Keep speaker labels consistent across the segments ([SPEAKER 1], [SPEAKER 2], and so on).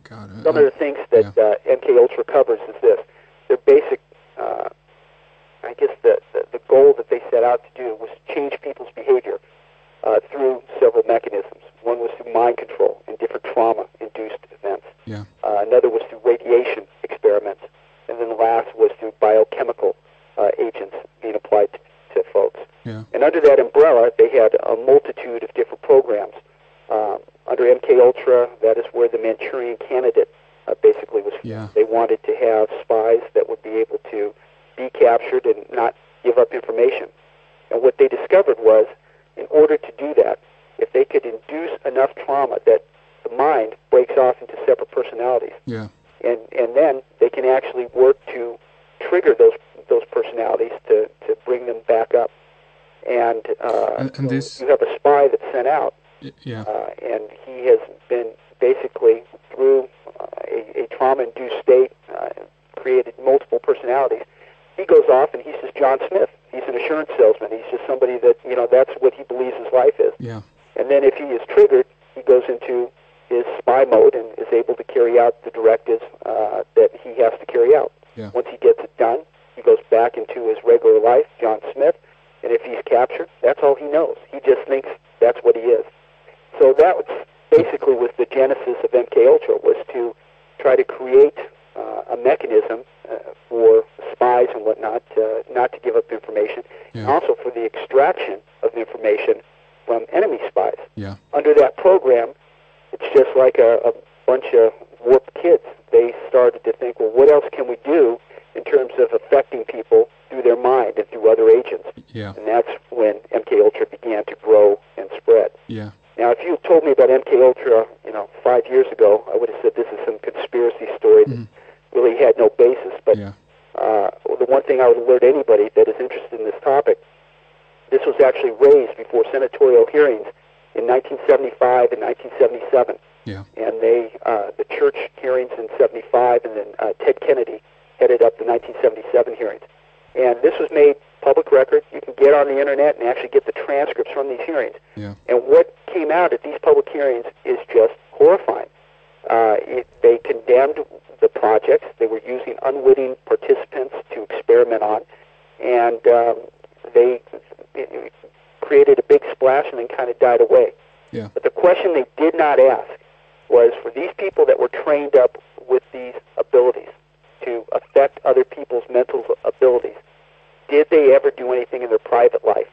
[SPEAKER 1] God.
[SPEAKER 2] Some of the things that MkUltra covers is this. Their basic, I guess the goal that they set out to do was change people's behavior through several mechanisms. One was through mind control and different trauma-induced events.
[SPEAKER 1] Yeah.
[SPEAKER 2] Another was through radiation experiments. And then the last was through biochemical agents being applied to folks.
[SPEAKER 1] Yeah.
[SPEAKER 2] And under that umbrella, they had a multitude of different programs. Under MkUltra, that is where the Manchurian Candidate basically was.
[SPEAKER 1] Yeah.
[SPEAKER 2] They wanted to have spies that would be able to be captured and not give up information. And what they discovered was, in order to do that, if they could induce enough trauma that the mind breaks off into separate personalities,
[SPEAKER 1] yeah,
[SPEAKER 2] and then they can actually work to trigger those personalities to bring them back up. And
[SPEAKER 1] and this,
[SPEAKER 2] you have a spy that's sent out,
[SPEAKER 1] yeah,
[SPEAKER 2] and he has been basically through a trauma-induced state created multiple personalities. He goes off and he's just John Smith. He's an assurance salesman. He's just somebody that, that's what he believes his life is.
[SPEAKER 1] Yeah.
[SPEAKER 2] And then if he is triggered, he goes into his spy mode and is able to carry out the directives that he has to carry out.
[SPEAKER 1] Yeah.
[SPEAKER 2] Once he gets it done, he goes back into his regular life, John Smith, and if he's captured, that's all he knows. He just thinks that's what he is. So that was basically was the genesis of MkUltra, was to try to create a mechanism for spies and whatnot not to give up information, and also for the extraction of information from enemy spies.
[SPEAKER 1] Yeah.
[SPEAKER 2] Under that program, it's just like a bunch of warped kids. They started to think, well, what else can we do in terms of affecting people through their mind and through other agents?
[SPEAKER 1] Yeah.
[SPEAKER 2] And that's when MkUltra began to grow and spread.
[SPEAKER 1] Yeah.
[SPEAKER 2] Now, if you told me about MkUltra, 5 years ago, I would have said this is some conspiracy story that really had no basis. But the one thing I would alert anybody that is interested in this topic, this was actually raised before senatorial hearings in 1975 and 1977.
[SPEAKER 1] Yeah.
[SPEAKER 2] And the church hearings in 75, and then Ted Kennedy headed up the 1977 hearings. And this was made public record. You can get on the internet and actually get the transcripts from these hearings.
[SPEAKER 1] Yeah.
[SPEAKER 2] And what came out at these public hearings is just horrifying. They condemned the projects. They were using unwitting participants to experiment on, and they created a big splash and then kind of died away.
[SPEAKER 1] Yeah.
[SPEAKER 2] But the question they did not ask was, for these people that were trained up with these abilities to affect other people's mental abilities, did they ever do anything in their private life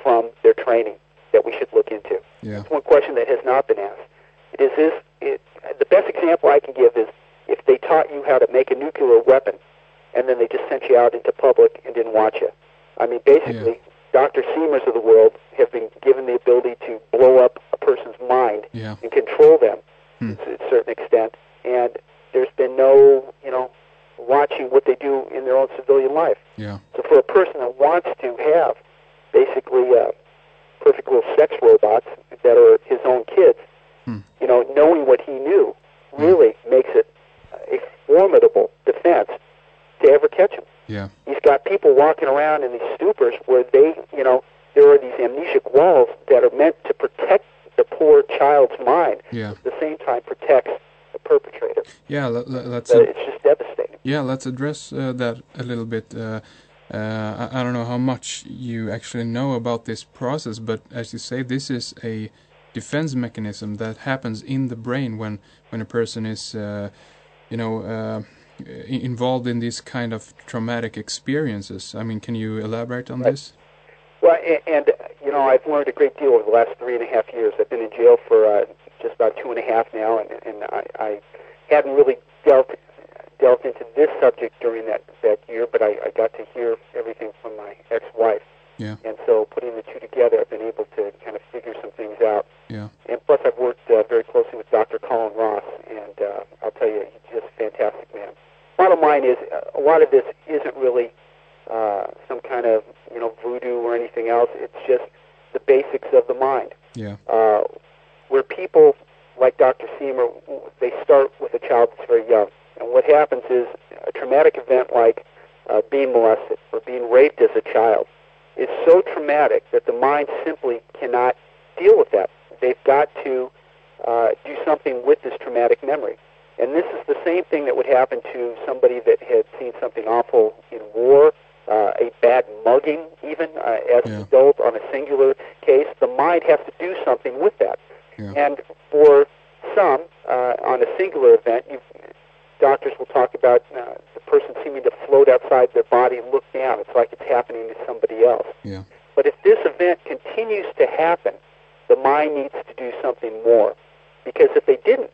[SPEAKER 2] from their training that we should look into?
[SPEAKER 1] Yeah.
[SPEAKER 2] That's one question that has not been asked. The best example I can give is if they taught you how to make a nuclear weapon and then they just sent you out into public and didn't watch you. I mean, basically, Dr. Seamers of the world have been given the ability to blow up a person's mind and control them to a certain extent, and there's been no, watching what they do in their own civilian life.
[SPEAKER 1] Yeah.
[SPEAKER 2] So for a person that wants to have basically perfect little sex robots that are his own kids, knowing what he knew really makes it a formidable defense to ever catch him.
[SPEAKER 1] Yeah.
[SPEAKER 2] He's got people walking around in these stupors where there are these amnesic walls that are meant to protect the poor child's mind.
[SPEAKER 1] Yeah.
[SPEAKER 2] At the same time protects the perpetrator.
[SPEAKER 1] Yeah, let's...
[SPEAKER 2] it's just devastating.
[SPEAKER 1] Yeah, let's address that a little bit. I don't know how much you actually know about this process, but as you say, this is a defense mechanism that happens in the brain when a person is, involved in these kind of traumatic experiences. I mean, can you elaborate on this?
[SPEAKER 2] Well, and I've learned a great deal over the last 3.5 years. I've been in jail for just about 2.5 now, and I hadn't really delved into this subject during that year, but I got to hear everything from my ex-wife.
[SPEAKER 1] Yeah.
[SPEAKER 2] And so putting the two together, I've been able to kind of figure some things out.
[SPEAKER 1] Yeah.
[SPEAKER 2] And plus, I've worked very closely with Dr. Colin Ross, and I'll tell you, he's just a fantastic man. Bottom line is, a lot of this isn't really some kind of voodoo or anything else. It's just the basics of the mind.
[SPEAKER 1] Yeah.
[SPEAKER 2] Where people like Dr. Seamer, they start with a child that's very young, and what happens is a traumatic event like being molested or being raped as a child is so traumatic that the mind simply cannot deal with that. They've got to do something with this traumatic memory. And happen to somebody that had seen something awful in war, a bad mugging even, as an adult on a singular case. The mind has to do something with that.
[SPEAKER 1] Yeah.
[SPEAKER 2] And for some, on a singular event, doctors will talk about the person seeming to float outside their body and look down. It's like it's happening to somebody else.
[SPEAKER 1] Yeah.
[SPEAKER 2] But if this event continues to happen, the mind needs to do something more. Because if they didn't,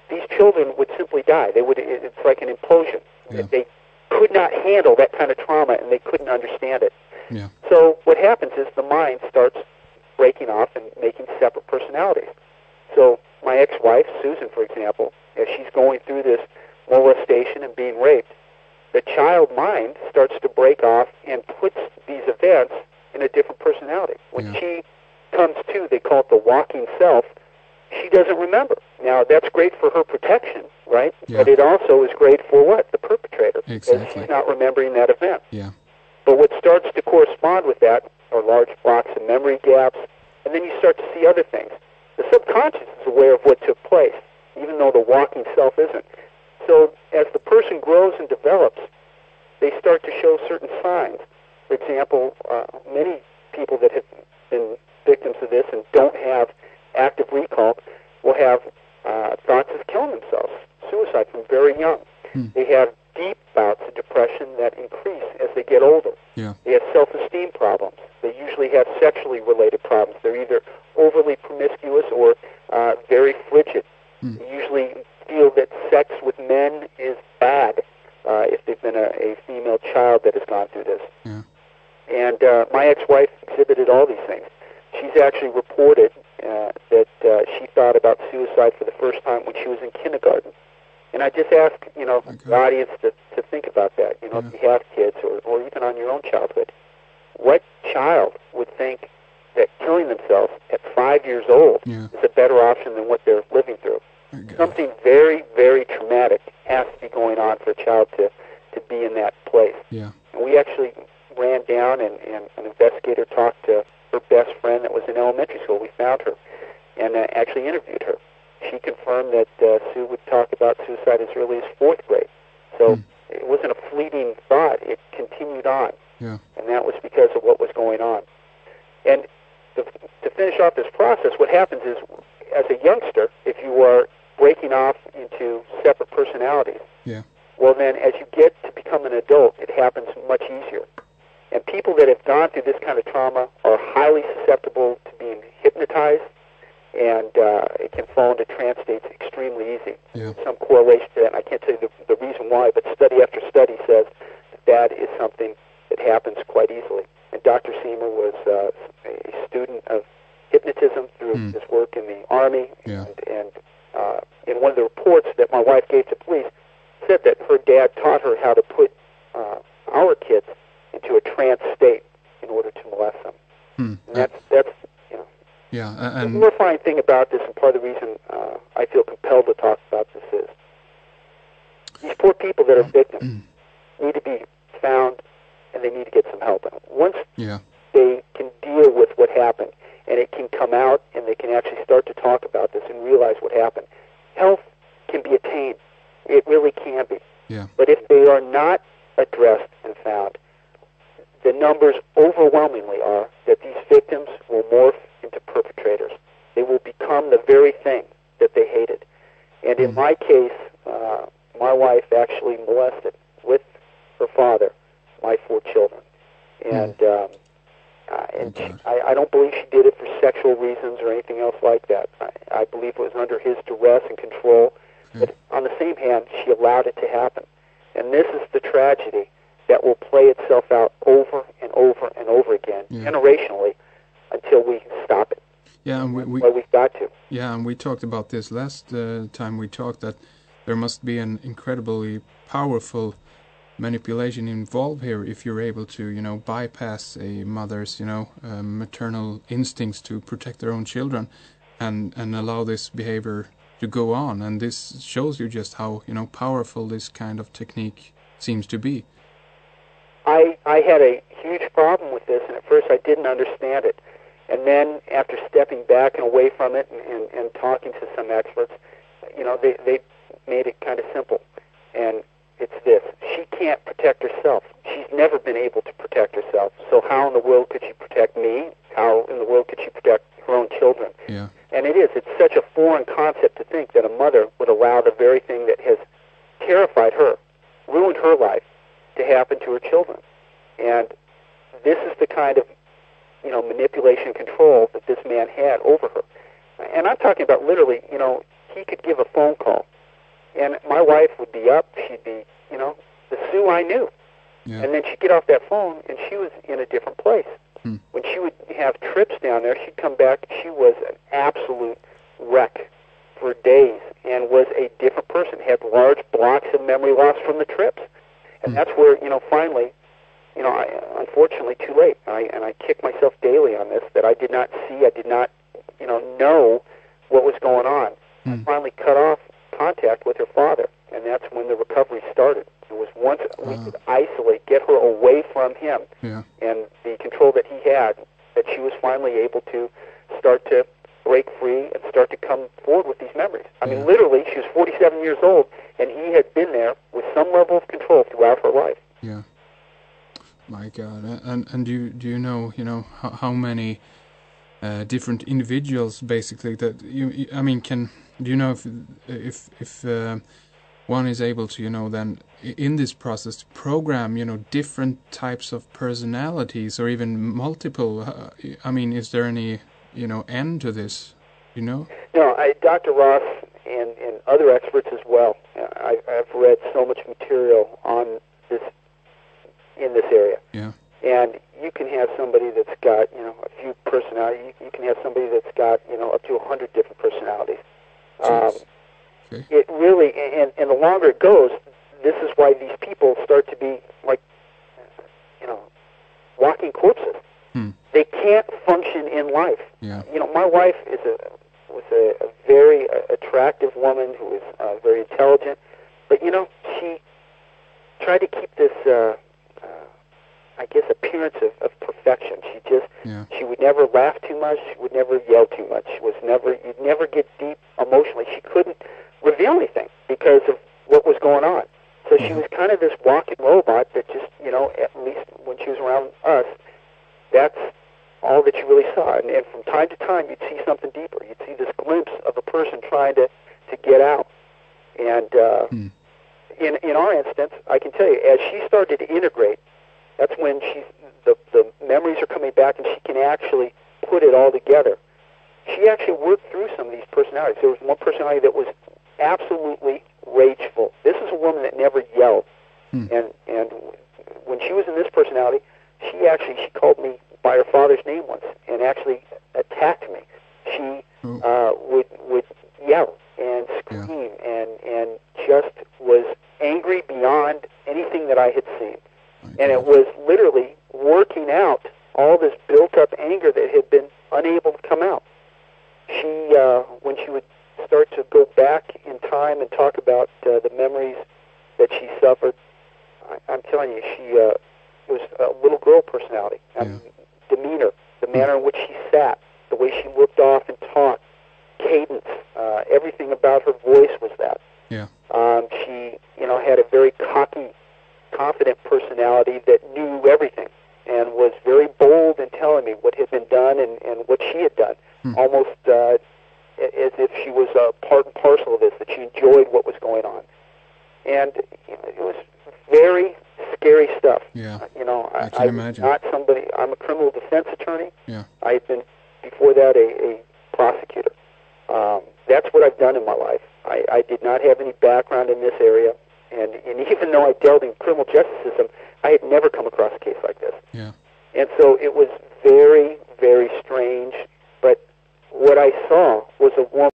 [SPEAKER 2] these children would simply die. It's like an implosion.
[SPEAKER 1] Yeah.
[SPEAKER 2] They could not handle that kind of trauma, and they couldn't understand it.
[SPEAKER 1] Yeah.
[SPEAKER 2] So what happens is the mind starts breaking off and making separate personalities. So my ex-wife, Susan, for example, as she's going through this molestation and being raped, the child mind starts to break off and puts these events in a different personality. When she comes to, they call it the walking self, she doesn't remember. Now, that's great for her protection, right?
[SPEAKER 1] Yeah.
[SPEAKER 2] But it also is great for what? The perpetrator.
[SPEAKER 1] Exactly.
[SPEAKER 2] Because she's not remembering that event.
[SPEAKER 1] Yeah.
[SPEAKER 2] But what starts to correspond with that are large blocks of memory gaps, and then you start to see other things. The subconscious is aware of what took place, even though the walking self isn't. So as the person grows and develops, they start to show certain signs. For example, many people that have been victims of this and don't have active recall will have thoughts of killing themselves, suicide from very young. They have deep bouts of depression that increase as they get older.
[SPEAKER 1] Yeah.
[SPEAKER 2] They have self-esteem problems. They usually have sexually related problems. They're either overly promiscuous or very frigid. They usually feel that sex with men is bad if they've been a female child that has gone through this.
[SPEAKER 1] Yeah.
[SPEAKER 2] And my ex-wife exhibited all these things. She's actually reported that she thought about suicide for the first time when she was in kindergarten. And I just ask, the audience to think about that. If you have kids or even on your own childhood, what child would think that killing themselves at 5 years old is a better option than what they're living through? Something very, very traumatic has to be going on for a child to be in that place.
[SPEAKER 1] Yeah.
[SPEAKER 2] And we actually ran down and an investigator talked to her best friend that was in elementary school. We found her and actually interviewed her. She confirmed that Sue would talk about suicide as early as 4th grade. So it wasn't a fleeting thought. It continued on.
[SPEAKER 1] Yeah.
[SPEAKER 2] And that was because of what was going on. And to finish off this process, what happens is, as a youngster, if you are breaking off into separate personalities, well then as you get to become an adult, it happens much easier. And people that have gone through this kind of trauma are highly susceptible to being hypnotized, and it can fall into trance states extremely easy.
[SPEAKER 1] Yeah.
[SPEAKER 2] Some correlation to that, and I can't tell you the reason why, but study after study says that is something that happens quite easily. And Dr. Seamer was a student of hypnotism through his work in the Army, and in one of the reports that my wife gave to police, said that her dad taught her how to put our kids into a trance state in order to molest them. And that's
[SPEAKER 1] and
[SPEAKER 2] the horrifying thing about this, and part of the reason I feel compelled to talk about this is these poor people that are victims need to be found, and they need to get some help. And once they can deal with what happened, and it can come out, and they can actually start to talk about this and realize what happened, health can be attained. It really can be.
[SPEAKER 1] Yeah.
[SPEAKER 2] But if they are not addressed and found, the numbers overwhelmingly are that these victims will morph into perpetrators. They will become the very thing that they hated. And in my case, my wife actually molested, with her father, my 4 children. And I don't believe she did it for sexual reasons or anything else like that. I believe it was under his duress and control. But on the same hand, she allowed it to happen. And this is the tragedy that will play itself out over and over and over again, generationally, until we stop it.
[SPEAKER 1] Yeah, and
[SPEAKER 2] we've got to.
[SPEAKER 1] Yeah, and we talked about this last time we talked, that there must be an incredibly powerful manipulation involved here if you're able to, bypass a mother's, maternal instincts to protect their own children and allow this behavior to go on. And this shows you just how, powerful this kind of technique seems to be.
[SPEAKER 2] I had a huge problem with this, and at first I didn't understand it. And then after stepping back and away from it and talking to some experts, they made it kind of simple. and it's this. She can't protect herself. She's never been able to protect herself. So how in the world could she protect me? How in the world could she protect her own children?
[SPEAKER 1] Yeah.
[SPEAKER 2] And it's such a foreign concept to think that a mother would allow the very thing that has terrified her, ruined her life, to happen to her children. And this is the kind of, manipulation and control that this man had over her. And I'm talking about literally, he could give a phone call, and my wife would be up, she'd be, the Sue I knew.
[SPEAKER 1] Yeah.
[SPEAKER 2] And then she'd get off that phone, and she was in a different place. When she would have trips down there, she'd come back, she was an absolute wreck for days and was a different person, had large blocks of memory loss from the trips. And that's where, finally, unfortunately too late. I kick myself daily on this, that I did not see, I did not, know what was going on. I finally cut off contact with her father, and that's when the recovery started. It was once we could isolate, get her away from him, and the control that he had, that she was finally able to start to break free and start to come forward with these memories. I mean, literally, she was 47 years old, and he had been there with some level of control throughout her life.
[SPEAKER 1] Yeah. My God. And do you know, how many different individuals basically that do you know if one is able to, then in this process to program, different types of personalities or even multiple, is there any, end to this, No,
[SPEAKER 2] Dr. Ross and other experts as well. I've read so much material on this, in this area.
[SPEAKER 1] Yeah.
[SPEAKER 2] And you can have somebody that's got, a few personalities. You can have somebody that's got, up to 100 different personalities.
[SPEAKER 1] Okay.
[SPEAKER 2] It really, and the longer it goes, this is why these people start to be like, walking corpses. They can't function in life.
[SPEAKER 1] Yeah.
[SPEAKER 2] My wife was a very attractive woman who was very intelligent, but she tried to keep this, appearance of perfection. She would never laugh too much. She would never yell too much. You'd never get deep emotionally. She couldn't reveal anything because of what was going on. So she was kind of this walking robot that just, at least when she was around us, that's all that you really saw. And from time to time, you'd see something deeper. You'd see this glimpse of a person trying to get out. And in our instance, I can tell you, as she started to integrate, that's when the memories are coming back, and she can actually put it all together. She actually worked through some of these personalities. There was one personality that was absolutely rageful. This is a woman that never yelled. And when she was in this personality, she called me by her father's name once and actually attacked me. She would yell and scream and just was angry beyond anything that I had seen. And it was literally working out all this built-up anger that had been unable to come out. She, when she would start to go back in time and talk about the memories that she suffered, I'm telling you, she was a little girl personality. Demeanor, the manner in which she sat, the way she looked off and talked, cadence, everything about her voice was that.
[SPEAKER 1] Yeah.
[SPEAKER 2] She, had a very cocky, confident personality that knew everything and was very bold in telling me what had been done and what she had done, almost as if she was a part and parcel of this, that she enjoyed what was going on. And it was very scary stuff.
[SPEAKER 1] Yeah,
[SPEAKER 2] I
[SPEAKER 1] can imagine.
[SPEAKER 2] I'm a criminal defense attorney.
[SPEAKER 1] Yeah.
[SPEAKER 2] I had been, before that, a prosecutor. That's what I've done in my life. I did not have any background in this area, and even though I dealt in criminal justice system, I had never come across a case like this.
[SPEAKER 1] Yeah.
[SPEAKER 2] And so it was very, very strange, but what I saw was a woman